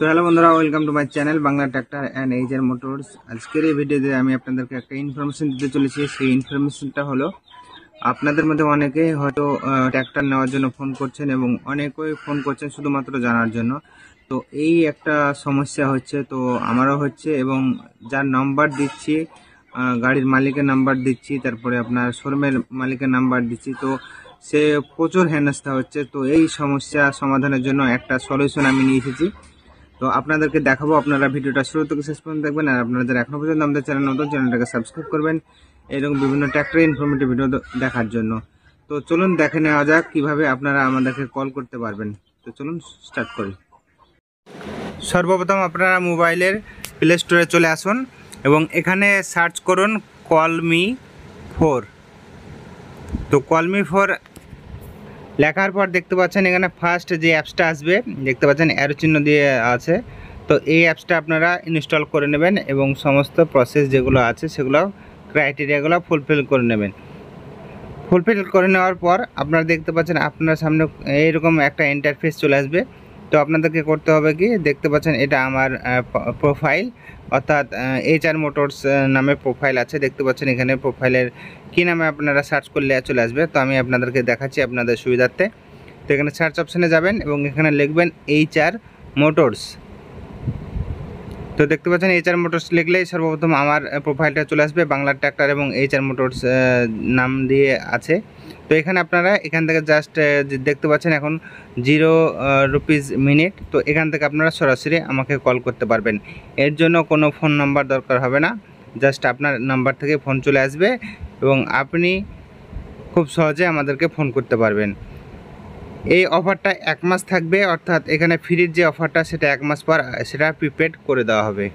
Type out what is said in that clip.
তো হ্যালো বন্ধুরা, welcome to my channel Bangla tractor and HR motors. আজকের এই ভিডিওতে আমি আপনাদেরকে একটা ইনফরমেশন দিতে চলেছি। সেই ইনফরমেশনটা হলো, আপনাদের মধ্যে অনেকেই হয়তো ট্র্যাক্টর নেওয়ার জন্য ফোন করছেন এবং অনেকেই ফোন করছেন শুধুমাত্র জানার জন্য। তো এই একটা সমস্যা হচ্ছে, তো আমারও হচ্ছে, এবং যার নাম্বার দিচ্ছি, গাড়ির মালিকের নাম্বার দিচ্ছি, তারপরে আপনার শোরুমের মালিকের নাম্বার দিচ্ছি, তো সে প্রচুর হেনস্থা হচ্ছে। তো এই সমস্যা সমাধানের জন্য একটা সলিউশন আমি নিয়ে এসেছি, তো আপনাদেরকে দেখাবো। আপনারা ভিডিওটা শুরু থেকে শেষ পর্যন্ত দেখবেন, আর আপনারা যারা এখনো পর্যন্ত আমাদের চ্যানেল নতুন, চ্যানেলটাকে সাবস্ক্রাইব করবেন এরকম বিভিন্ন ট্র্যাক্টর ইনফরমেটিভ ভিডিও দেখার জন্য। তো চলুন দেখে নেওয়া যাক কিভাবে আপনারা আমাদেরকে কল করতে পারবেন। তো চলুন স্টার্ট করি। সর্বপ্রথম আপনারা মোবাইলের প্লে স্টোরে চলে আসুন এবং এখানে সার্চ করুন কলমি 4। তো কলমি 4 লেখার পর দেখতে পাচ্ছেন এখানে ফার্স্ট যে অ্যাপসটা আসবে, দেখতে পাচ্ছেন অ্যারো চিহ্ন দিয়ে আছে। তো এই অ্যাপসটা আপনারা ইনস্টল করে নেবেন এবং সমস্ত প্রসেস যেগুলো আছে সেগুলো ক্রাইটেরিয়াগুলো ফুলফিল করে নেবেন। ফুলফিল করে নেওয়ার পর আপনারা দেখতে পাচ্ছেন আপনার সামনে এইরকম একটা ইন্টারফেস চলে আসবে। তো আপনাদেরকে করতে হবে কি, দেখতে পাচ্ছেন এটা আমার প্রোফাইল, অর্থাৎ এইচআর মোটরস নামে প্রোফাইল আছে। দেখতে পাচ্ছেন এখানে প্রোফাইলের কী নামে আপনারা সার্চ করলে চলে আসবে। তো আমি আপনাদেরকে দেখাচ্ছি আপনাদের সুবিধার্থে। তো এখানে সার্চ অপশানে যাবেন এবং এখানে লিখবেন এইচআর মোটরস। তো দেখতে পাচ্ছেন এইচআর মোটরস লিখলেই সর্বপ্রথম আমার প্রোফাইলটা চলে আসবে, বাংলা ট্র্যাক্টর এবং এইচআর মোটরস নাম দিয়ে আছে। তো এখানে আপনারা এখান থেকে জাস্ট দেখতে পাচ্ছেন এখন 0 রুপিস মিনিট। তো এখান থেকে আপনারা সরাসরি আমাকে কল করতে পারবেন। এর জন্য কোনো ফোন নাম্বার দরকার হবে না, জাস্ট আপনার নাম্বার থেকে ফোন চলে আসবে এবং আপনি খুব সহজে আমাদেরকে ফোন করতে পারবেন। এই অফারটা 1 মাস থাকবে, অর্থাৎ এখানে ফ্রির যে অফারটা সেটা 1 মাস পর সেটা প্রিপেড করে দেওয়া হবে।